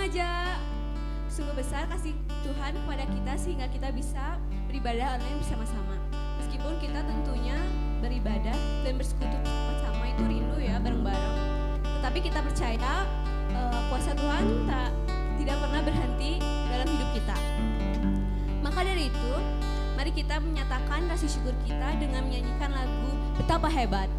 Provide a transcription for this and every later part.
remaja. Sungguh besar kasih Tuhan kepada kita sehingga kita bisa beribadah online bersama-sama. Meskipun kita tentunya beribadah dan bersekutu bersama-sama itu rindu ya bareng-bareng. Tetapi kita percaya kuasa Tuhan tidak pernah berhenti dalam hidup kita. Maka dari itu, mari kita menyatakan rasa syukur kita dengan menyanyikan lagu Betapa Hebat.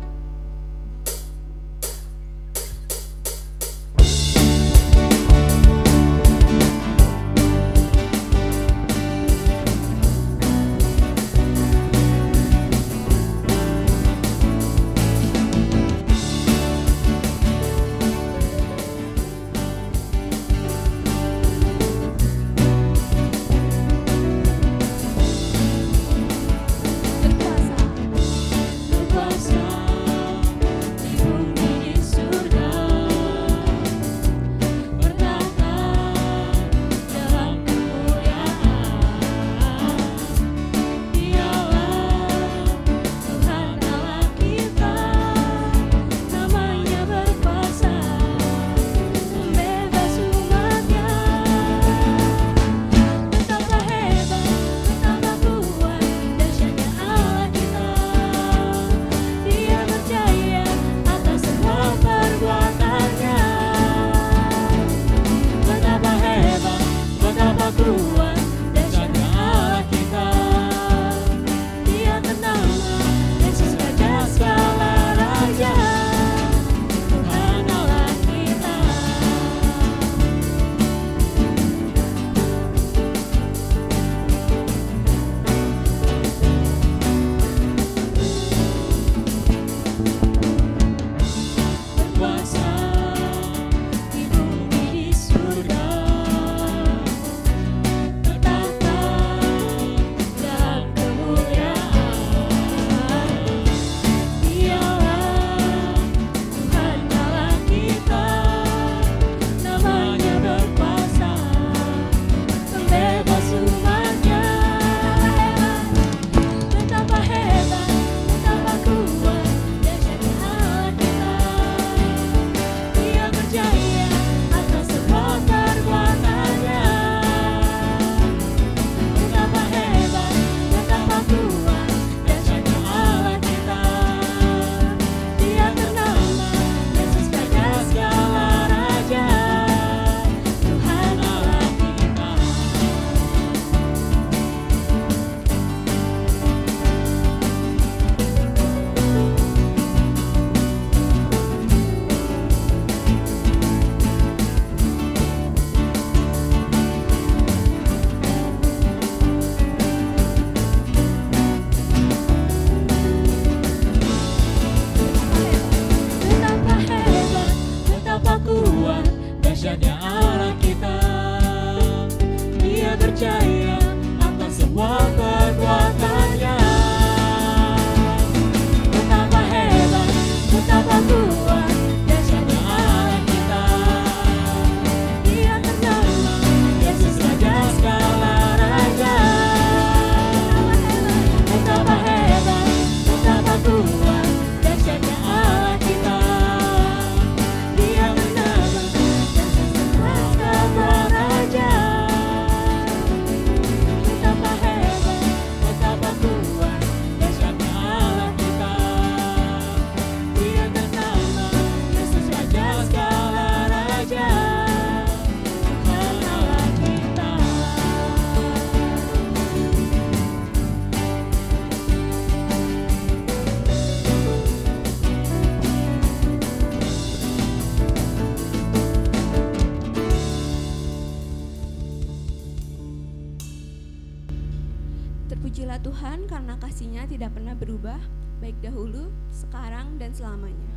Terpujilah Tuhan karena kasih-Nya tidak pernah berubah, baik dahulu, sekarang, dan selamanya.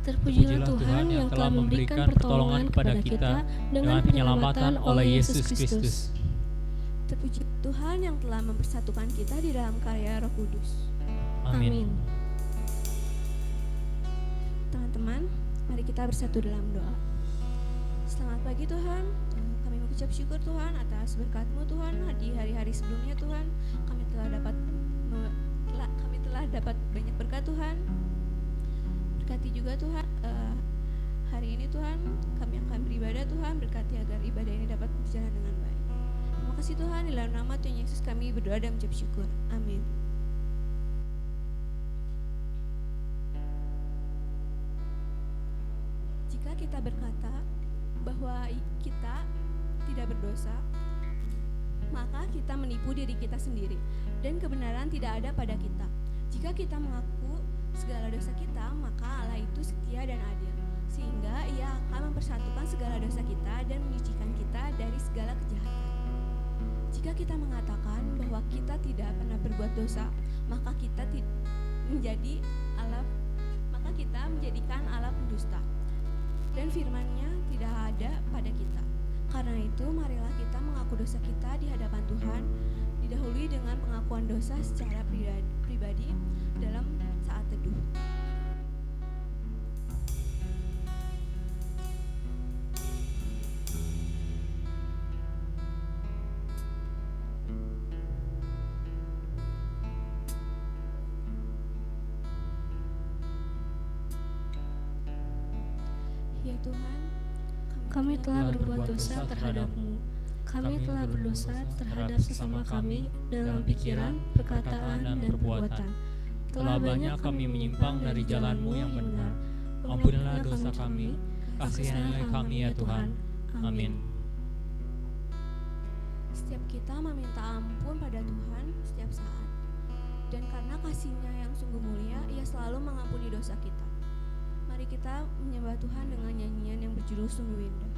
Terpujilah Tuhan yang telah memberikan pertolongan kepada kita dengan penyelamatan oleh Yesus Kristus. Terpuji Tuhan yang telah mempersatukan kita di dalam karya Roh Kudus. Amin. Teman-teman, mari kita bersatu dalam doa. Selamat pagi Tuhan, kami mengucap syukur Tuhan atas berkat-Mu Tuhan di hari-hari sebelumnya Tuhan. Kami telah dapat banyak berkat Tuhan. Berkati juga Tuhan hari ini Tuhan kami akan beribadah. Tuhan berkati agar ibadah ini dapat berjalan dengan baik. Terima kasih Tuhan, di dalam nama Tuhan Yesus kami berdoa dan mengucap syukur. Amin. Jika kita berkata bahwa kita tidak berdosa, maka kita menipu diri kita sendiri dan kebenaran tidak ada pada kita. Jika kita mengaku segala dosa kita, maka Allah itu setia dan adil, sehingga Ia akan mempersatukan segala dosa kita dan menyucikan kita dari segala kejahatan. Jika kita mengatakan bahwa kita tidak pernah berbuat dosa, maka kita menjadikan Allah pendusta, dan firman-Nya tidak ada pada kita. Karena itu, marilah kita mengaku dosa kita di hadapan Tuhan, didahului dengan pengakuan dosa secara pribadi dalam saat teduh. Ya Tuhan, kami telah berbuat dosa terhadap-Mu. Kami telah berdosa terhadap sesama kami dalam pikiran, perkataan, dan perbuatan. Telah banyak kami menyimpang dari jalan-Mu yang benar. Ampunilah dosa kami, kasihanilah kami ya Tuhan. Amin. Setiap kita meminta ampun pada Tuhan setiap saat. Dan karena kasih-Nya yang sungguh mulia, Ia selalu mengampuni dosa kita. Mari kita menyembah Tuhan dengan nyanyian yang berjudul Sungguh Indah.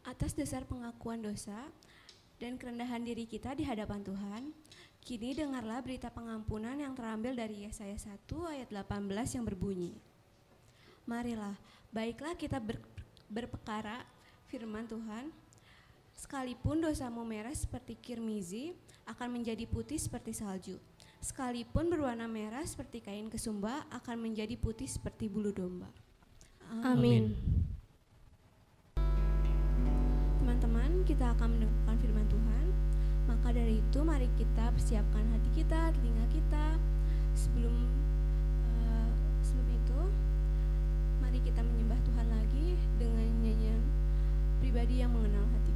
Atas dasar pengakuan dosa dan kerendahan diri kita di hadapan Tuhan, kini dengarlah berita pengampunan yang terambil dari Yesaya 1 ayat 18 yang berbunyi, marilah, baiklah kita berpekara firman Tuhan, sekalipun dosamu merah seperti kirmizi, akan menjadi putih seperti salju. Sekalipun berwarna merah seperti kain kesumba, akan menjadi putih seperti bulu domba. Amin. Teman-teman, kita akan mendengarkan firman Tuhan. Maka dari itu, mari kita persiapkan hati kita, telinga kita. Sebelum itu, mari kita menyembah Tuhan lagi dengan nyanyian pribadi yang mengenal hatiku.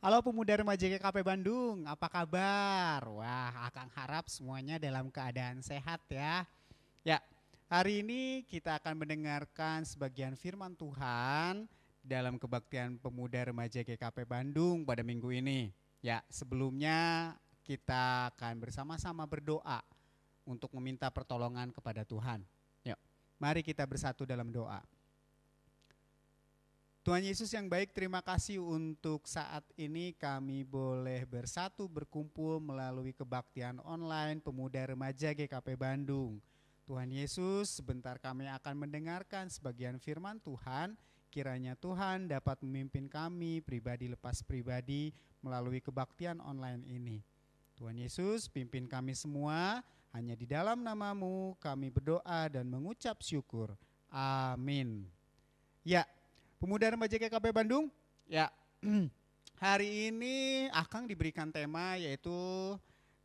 Halo pemuda remaja GKP Bandung, apa kabar? Wah, Akang harap semuanya dalam keadaan sehat ya. Ya, hari ini kita akan mendengarkan sebagian firman Tuhan dalam kebaktian pemuda remaja GKP Bandung pada minggu ini. Ya, sebelumnya kita akan bersama-sama berdoa untuk meminta pertolongan kepada Tuhan. Yuk, mari kita bersatu dalam doa. Tuhan Yesus yang baik, terima kasih untuk saat ini kami boleh bersatu berkumpul melalui kebaktian online pemuda remaja GKP Bandung. Tuhan Yesus, sebentar kami akan mendengarkan sebagian firman Tuhan. Kiranya Tuhan dapat memimpin kami pribadi lepas pribadi melalui kebaktian online ini. Tuhan Yesus, pimpin kami semua, hanya di dalam nama-Mu kami berdoa dan mengucap syukur. Amin. Ya, pemuda remaja GKP Bandung, ya hari ini Akang diberikan tema yaitu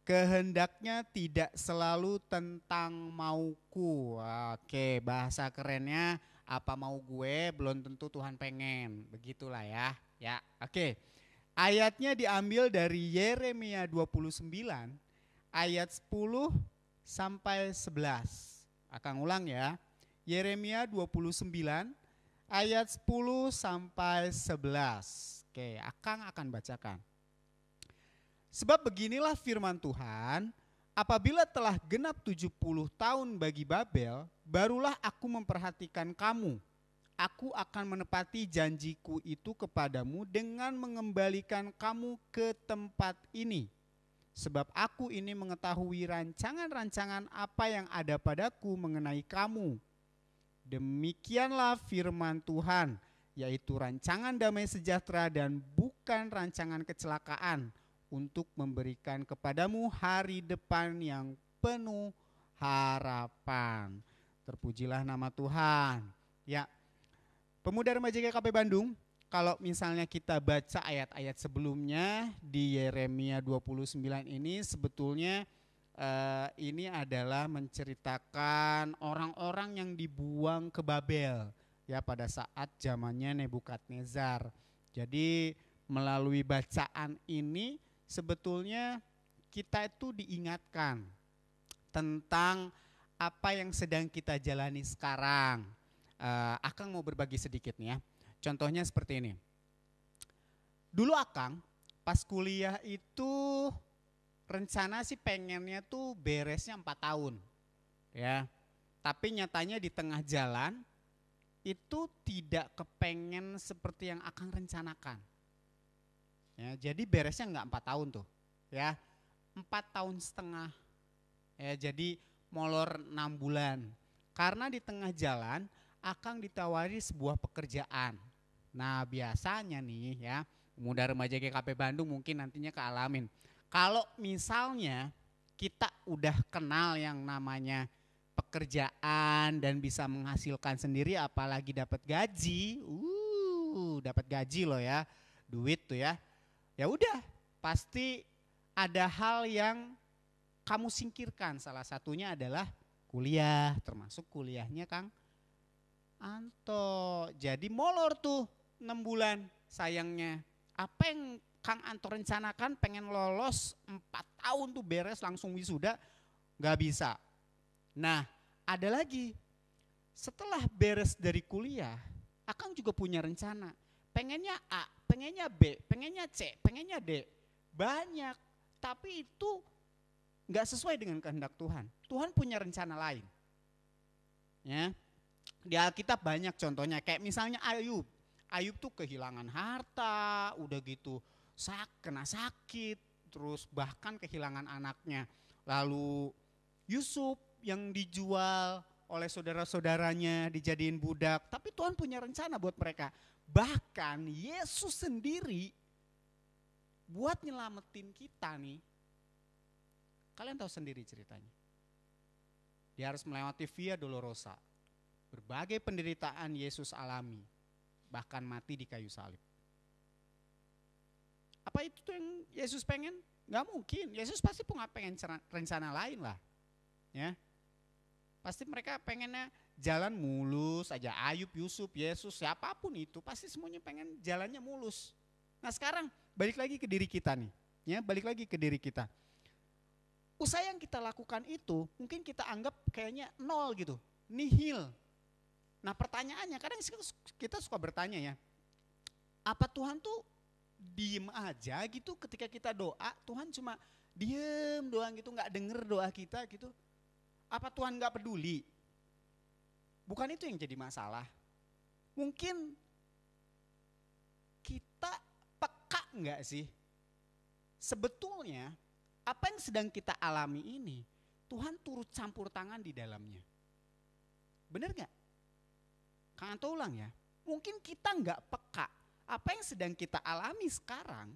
kehendaknya tidak selalu tentang mauku. Oke, bahasa kerennya apa mau gue belum tentu Tuhan pengen, begitulah ya. Ya, oke. Ayatnya diambil dari Yeremia 29 ayat 10 sampai 11. Akang ulang ya. Yeremia 29 ayat 10 sampai 11. Oke, Akang akan bacakan. Sebab beginilah firman Tuhan, apabila telah genap 70 tahun bagi Babel, barulah aku memperhatikan kamu. Aku akan menepati janjiku itu kepadamu dengan mengembalikan kamu ke tempat ini. Sebab aku ini mengetahui rancangan-rancangan apa yang ada padaku mengenai kamu. Demikianlah firman Tuhan, yaitu rancangan damai sejahtera dan bukan rancangan kecelakaan, untuk memberikan kepadamu hari depan yang penuh harapan. Terpujilah nama Tuhan. Ya, pemuda remaja GKP Bandung, kalau misalnya kita baca ayat-ayat sebelumnya di Yeremia 29 ini sebetulnya ini adalah menceritakan orang-orang yang dibuang ke Babel ya pada saat zamannya Nebukadnezar. Jadi melalui bacaan ini sebetulnya kita itu diingatkan tentang apa yang sedang kita jalani sekarang. Akang mau berbagi sedikit nih ya. Contohnya seperti ini. Dulu Akang pas kuliah itu rencana sih pengennya tuh beresnya 4 tahun ya. Tapi nyatanya di tengah jalan itu tidak kepengen seperti yang Akang rencanakan ya. Jadi beresnya enggak 4 tahun tuh ya, 4 tahun setengah ya. Jadi molor 6 bulan. Karena di tengah jalan Akang ditawari sebuah pekerjaan. Nah biasanya nih ya, pemuda remaja GKP Bandung mungkin nantinya kealamin. Kalau misalnya kita udah kenal yang namanya pekerjaan dan bisa menghasilkan sendiri, apalagi dapat gaji, dapat gaji loh ya, duit tuh ya. Ya udah, pasti ada hal yang kamu singkirkan. Salah satunya adalah kuliah, termasuk kuliahnya Kang Anto. Jadi molor tuh 6 bulan sayangnya. Apa yang Kang Anto rencanakan pengen lolos 4 tahun tuh beres langsung wisuda, gak bisa. Nah ada lagi, setelah beres dari kuliah Akang juga punya rencana. Pengennya A, pengennya B, pengennya C, pengennya D. Banyak, tapi itu gak sesuai dengan kehendak Tuhan. Tuhan punya rencana lain. Ya, di Alkitab banyak contohnya, kayak misalnya Ayub. Ayub tuh kehilangan harta, udah gitu kena sakit, terus bahkan kehilangan anaknya. Lalu Yusuf yang dijual oleh saudara-saudaranya, dijadiin budak, tapi Tuhan punya rencana buat mereka. Bahkan Yesus sendiri buat nyelamatin kita nih, kalian tahu sendiri ceritanya. Dia harus melewati Via Dolorosa, berbagai penderitaan Yesus alami, bahkan mati di kayu salib. Apa itu tuh yang Yesus pengen? Gak mungkin. Yesus pasti punya pengen rencana lain lah. Ya, pasti mereka pengennya jalan mulus aja. Ayub, Yusuf, Yesus, siapapun itu pasti semuanya pengen jalannya mulus. Nah sekarang balik lagi ke diri kita nih, ya balik lagi ke diri kita. Usaha yang kita lakukan itu mungkin kita anggap kayaknya nol gitu, nihil. Nah pertanyaannya, kadang kita suka bertanya ya, apa Tuhan tuh diem aja gitu ketika kita doa, Tuhan cuma diem doang gitu, gak denger doa kita gitu. Apa Tuhan gak peduli? Bukan itu yang jadi masalah. Mungkin kita peka gak sih? Sebetulnya apa yang sedang kita alami ini, Tuhan turut campur tangan di dalamnya. Benar gak? Kang Anto ulang ya. Mungkin kita gak peka. Apa yang sedang kita alami sekarang,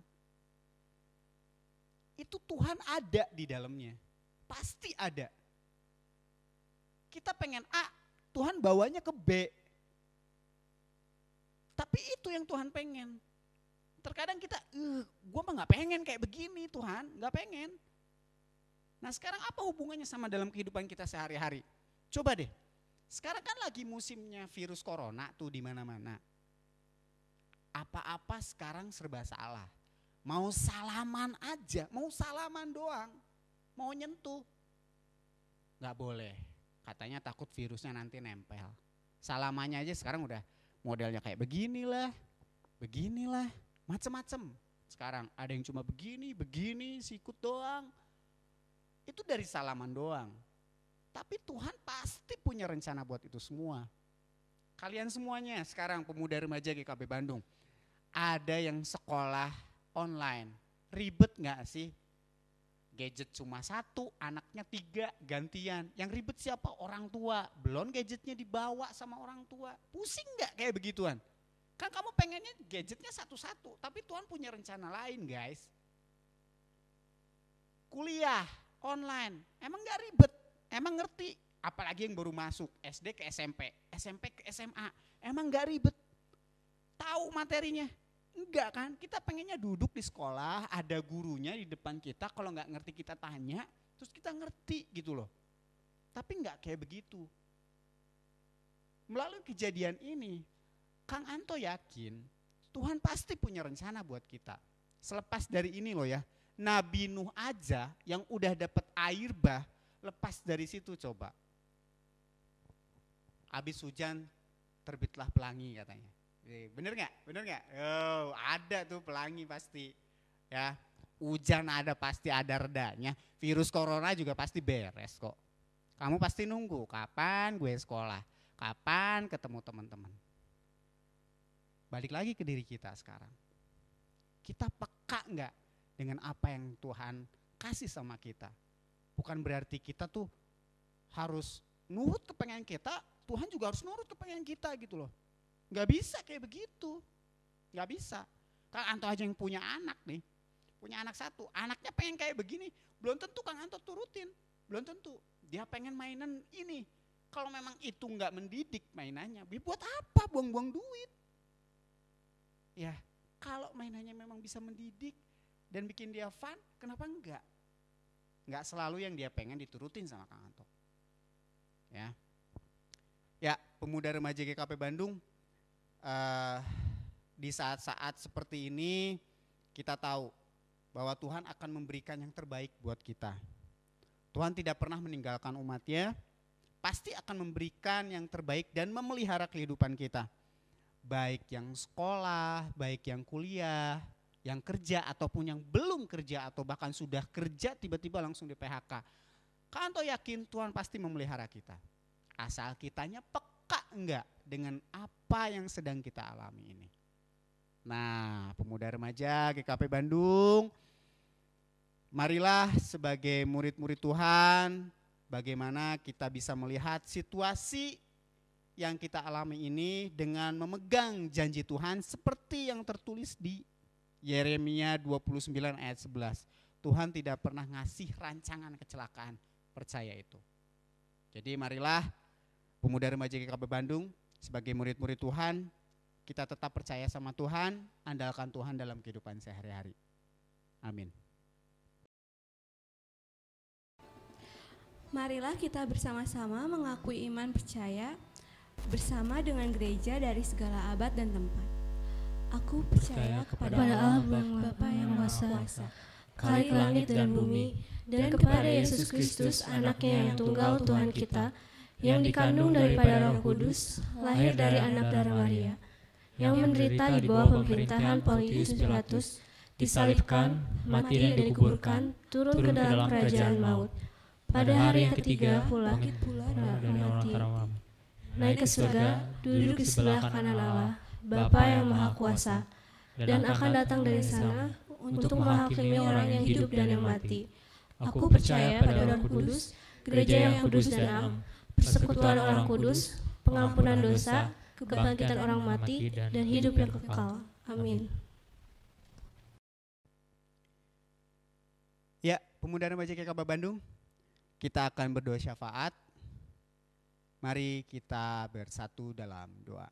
itu Tuhan ada di dalamnya. Pasti ada. Kita pengen A, Tuhan bawanya ke B. Tapi itu yang Tuhan pengen. Terkadang kita, gue mah gak pengen kayak begini Tuhan, gak pengen. Nah sekarang apa hubungannya sama dalam kehidupan kita sehari-hari? Coba deh, sekarang kan lagi musimnya virus corona tuh di mana-mana. Apa-apa sekarang serba salah. Mau salaman aja, mau salaman doang, mau nyentuh. Gak boleh, katanya takut virusnya nanti nempel. Salamannya aja sekarang udah modelnya kayak beginilah, macem-macem. Sekarang ada yang cuma begini, sikut doang. Itu dari salaman doang. Tapi Tuhan pasti punya rencana buat itu semua. Kalian semuanya sekarang pemuda remaja GKP Bandung, ada yang sekolah online, ribet gak sih? Gadget cuma 1, anaknya 3 gantian. Yang ribet siapa? Orang tua. Belum gadgetnya dibawa sama orang tua. Pusing gak kayak begituan? Kan kamu pengennya gadgetnya satu-satu, tapi Tuhan punya rencana lain guys. Kuliah online, emang gak ribet? Emang ngerti? Apalagi yang baru masuk SD ke SMP, SMP ke SMA, emang gak ribet? Tahu materinya? Enggak kan, kita pengennya duduk di sekolah, ada gurunya di depan kita, kalau nggak ngerti kita tanya, terus kita ngerti gitu loh. Tapi nggak kayak begitu. Melalui kejadian ini, Kang Anto yakin Tuhan pasti punya rencana buat kita. Selepas dari ini loh ya, Nabi Nuh aja yang udah dapat air bah, lepas dari situ coba. Habis hujan terbitlah pelangi katanya. Bener gak? Oh, ada tuh pelangi pasti. Ya, hujan ada pasti ada redanya. Virus corona juga pasti beres kok. Kamu pasti nunggu kapan gue sekolah, kapan ketemu teman-teman. Balik lagi ke diri kita sekarang. Kita peka gak dengan apa yang Tuhan kasih sama kita? Bukan berarti kita tuh harus nurut kepengen kita, Tuhan juga harus nurut kepengen kita gitu loh. Gak bisa kayak begitu, gak bisa. Kang Anto aja yang punya anak nih, punya anak 1, anaknya pengen kayak begini, belum tentu Kang Anto turutin, belum tentu. Dia pengen mainan ini, kalau memang itu gak mendidik mainannya, buat apa buang-buang duit? Ya, kalau mainannya memang bisa mendidik dan bikin dia fun, kenapa enggak? Enggak selalu yang dia pengen diturutin sama Kang Anto. Ya, pemuda remaja GKP Bandung, di saat-saat seperti ini kita tahu bahwa Tuhan akan memberikan yang terbaik buat kita. Tuhan tidak pernah meninggalkan umatnya, pasti akan memberikan yang terbaik dan memelihara kehidupan kita. Baik yang sekolah, baik yang kuliah, yang kerja ataupun yang belum kerja atau bahkan sudah kerja tiba-tiba langsung di PHK. Kak Anto yakin Tuhan pasti memelihara kita. Asal kitanya peka enggak dengan apa yang sedang kita alami ini. Nah, pemuda remaja GKP Bandung, marilah sebagai murid-murid Tuhan, bagaimana kita bisa melihat situasi yang kita alami ini dengan memegang janji Tuhan seperti yang tertulis di Yeremia 29 ayat 11. Tuhan tidak pernah ngasih rancangan kecelakaan, percaya itu. Jadi marilah pemuda remaja GKP Bandung, sebagai murid-murid Tuhan, kita tetap percaya sama Tuhan, andalkan Tuhan dalam kehidupan sehari-hari. Amin. Marilah kita bersama-sama mengakui iman percaya bersama dengan gereja dari segala abad dan tempat. Aku percaya kepada Allah Bapa yang Kuasa, Khalik langit dan bumi, dan kepada Yesus Kristus, anaknya yang tunggal Tuhan kita, yang dikandung daripada Roh Kudus, lahir dari anak darah Maria, yang menderita di bawah pemerintahan Pontius Pilatus, disalibkan, mati dan dikuburkan, turun ke dalam kerajaan maut. Pada hari yang ketiga pula, naik ke surga, duduk di sebelah kanan Allah, Bapa yang Maha Kuasa, dan akan datang dari sana untuk menghakimi orang yang hidup dan yang mati. Aku percaya pada Roh Kudus, gereja yang kudus dan am, persekutuan orang kudus, pengampunan dosa, kebangkitan orang mati, dan hidup yang kekal. Amin. Ya, Pemuda Remaja GKP Bandung, kita akan berdoa syafaat. Mari kita bersatu dalam doa.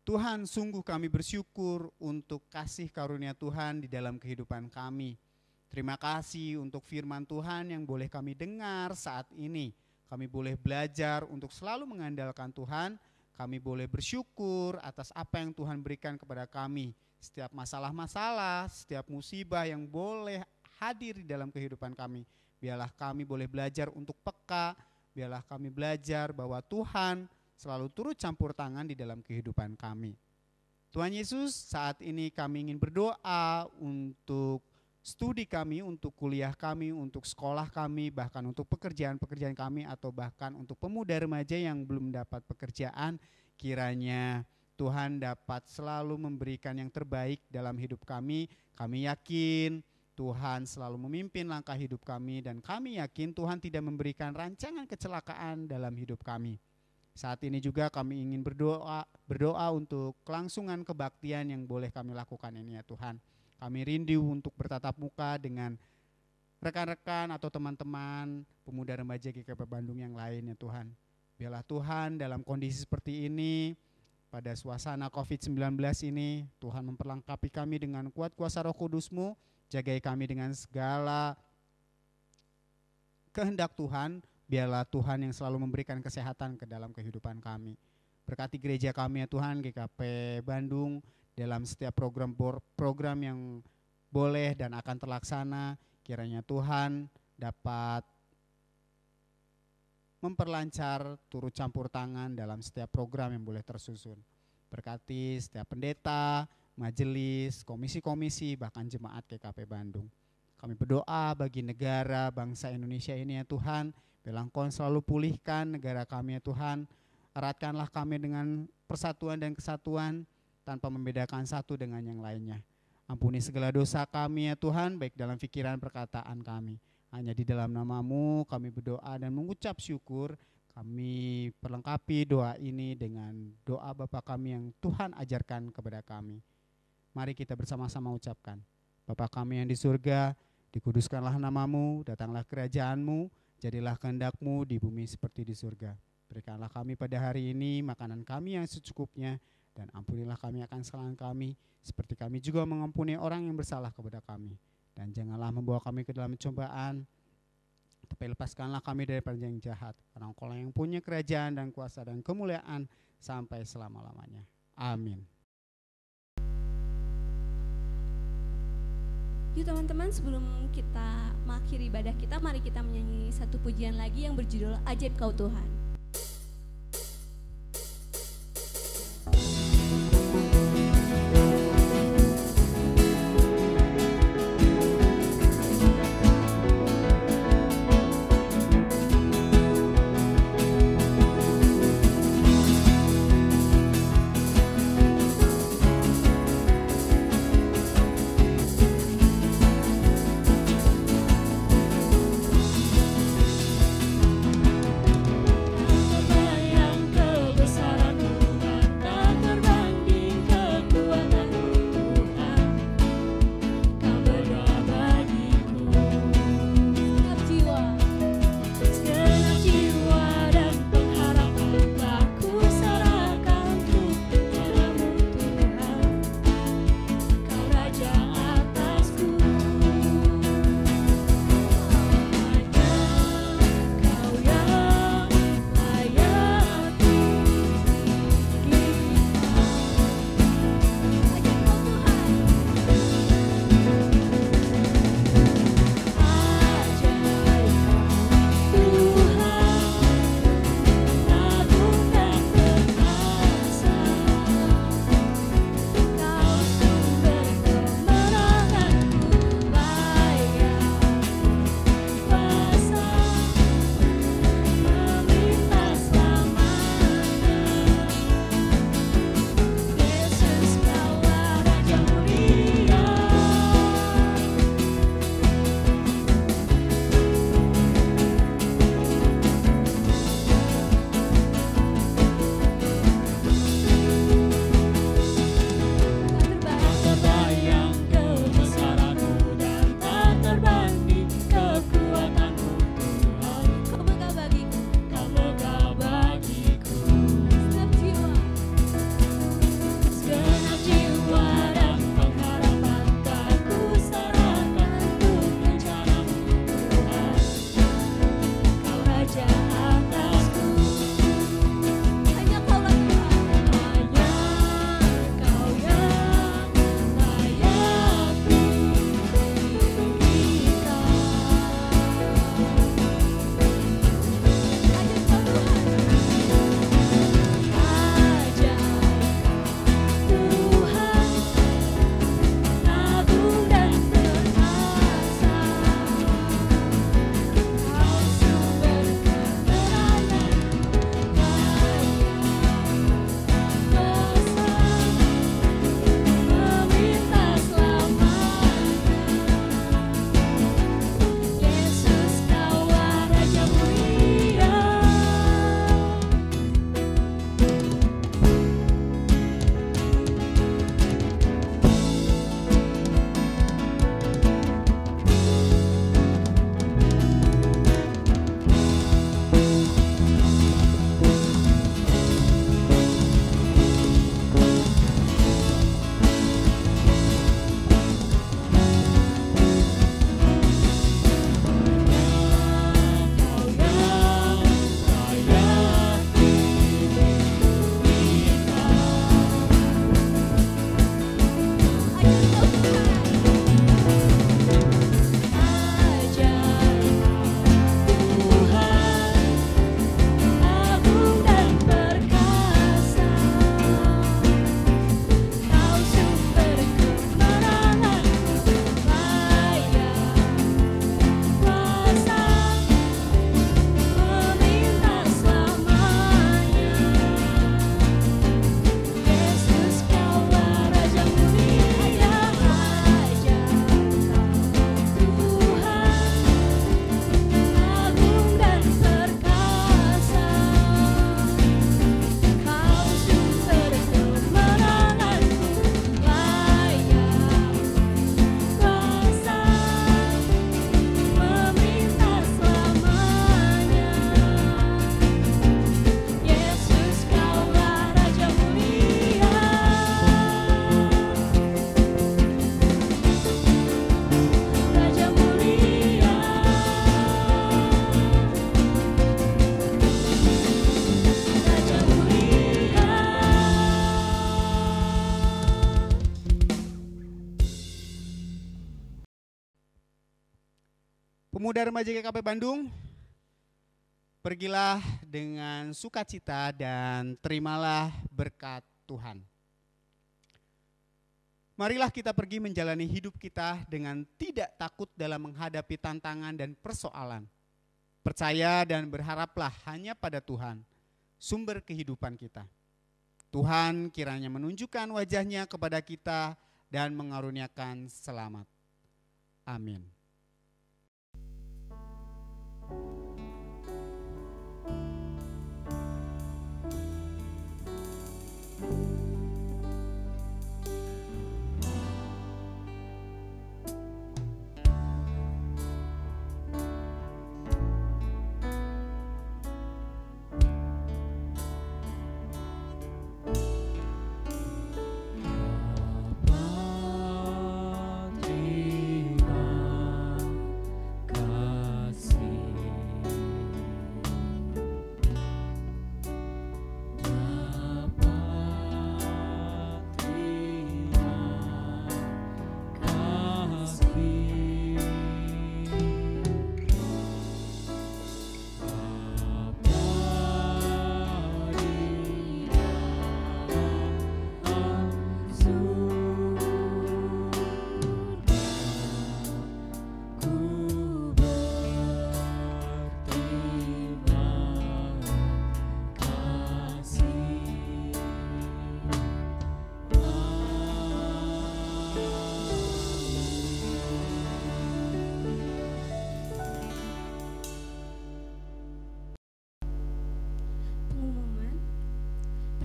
Tuhan, sungguh kami bersyukur untuk kasih karunia Tuhan di dalam kehidupan kami. Terima kasih untuk firman Tuhan yang boleh kami dengar saat ini. Kami boleh belajar untuk selalu mengandalkan Tuhan. Kami boleh bersyukur atas apa yang Tuhan berikan kepada kami. Setiap masalah-masalah, setiap musibah yang boleh hadir di dalam kehidupan kami. Biarlah kami boleh belajar untuk peka. Biarlah kami belajar bahwa Tuhan selalu turut campur tangan di dalam kehidupan kami. Tuhan Yesus, saat ini kami ingin berdoa untuk studi kami, untuk kuliah kami, untuk sekolah kami, bahkan untuk pekerjaan-pekerjaan kami, atau bahkan untuk pemuda remaja yang belum dapat pekerjaan. Kiranya Tuhan dapat selalu memberikan yang terbaik dalam hidup kami. Kami yakin Tuhan selalu memimpin langkah hidup kami, dan kami yakin Tuhan tidak memberikan rancangan kecelakaan dalam hidup kami. Saat ini juga kami ingin berdoa untuk kelangsungan kebaktian yang boleh kami lakukan ini ya Tuhan. Kami rindu untuk bertatap muka dengan rekan-rekan atau teman-teman pemuda remaja GKP Bandung yang lain ya Tuhan. Biarlah Tuhan dalam kondisi seperti ini, pada suasana COVID-19 ini, Tuhan memperlengkapi kami dengan kuat kuasa Roh Kudus-Mu, jagai kami dengan segala kehendak Tuhan. Biarlah Tuhan yang selalu memberikan kesehatan ke dalam kehidupan kami. Berkati gereja kami ya Tuhan, GKP Bandung, dalam setiap program yang boleh dan akan terlaksana. Kiranya Tuhan dapat memperlancar, turut campur tangan dalam setiap program yang boleh tersusun. Berkati setiap pendeta, majelis, komisi-komisi, bahkan jemaat GKP Bandung. Kami berdoa bagi negara, bangsa Indonesia ini ya Tuhan. Biarlah Engkau selalu pulihkan negara kami ya Tuhan. Eratkanlah kami dengan persatuan dan kesatuan, tanpa membedakan satu dengan yang lainnya. Ampuni segala dosa kami ya Tuhan, baik dalam pikiran perkataan kami. Hanya di dalam nama-Mu kami berdoa dan mengucap syukur. Kami perlengkapi doa ini dengan doa Bapa kami yang Tuhan ajarkan kepada kami. Mari kita bersama-sama ucapkan. Bapa kami yang di surga, dikuduskanlah nama-Mu, datanglah kerajaan-Mu, jadilah kehendak-Mu di bumi seperti di surga. Berikanlah kami pada hari ini makanan kami yang secukupnya, dan ampunilah kami akan kesalahan kami, seperti kami juga mengampuni orang yang bersalah kepada kami. Dan janganlah membawa kami ke dalam cobaan, tapi lepaskanlah kami daripada yang jahat. Karena Engkau yang punya kerajaan dan kuasa dan kemuliaan sampai selama-lamanya. Amin. Yuk teman-teman, sebelum kita mengakhiri ibadah kita, mari kita menyanyi satu pujian lagi yang berjudul Ajaib Kau Tuhan. Pemuda Remaja GKP Bandung, pergilah dengan sukacita dan terimalah berkat Tuhan. Marilah kita pergi menjalani hidup kita dengan tidak takut dalam menghadapi tantangan dan persoalan. Percaya dan berharaplah hanya pada Tuhan, sumber kehidupan kita. Tuhan kiranya menunjukkan wajahnya kepada kita dan mengaruniakan selamat. Amin.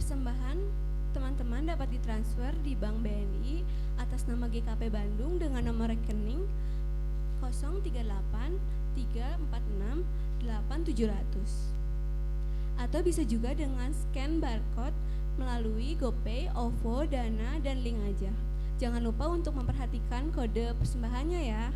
Persembahan teman-teman dapat ditransfer di Bank BNI atas nama GKP Bandung dengan nomor rekening 038 346 8700. Atau bisa juga dengan scan barcode melalui GoPay, OVO, Dana, dan link aja. Jangan lupa untuk memperhatikan kode persembahannya ya.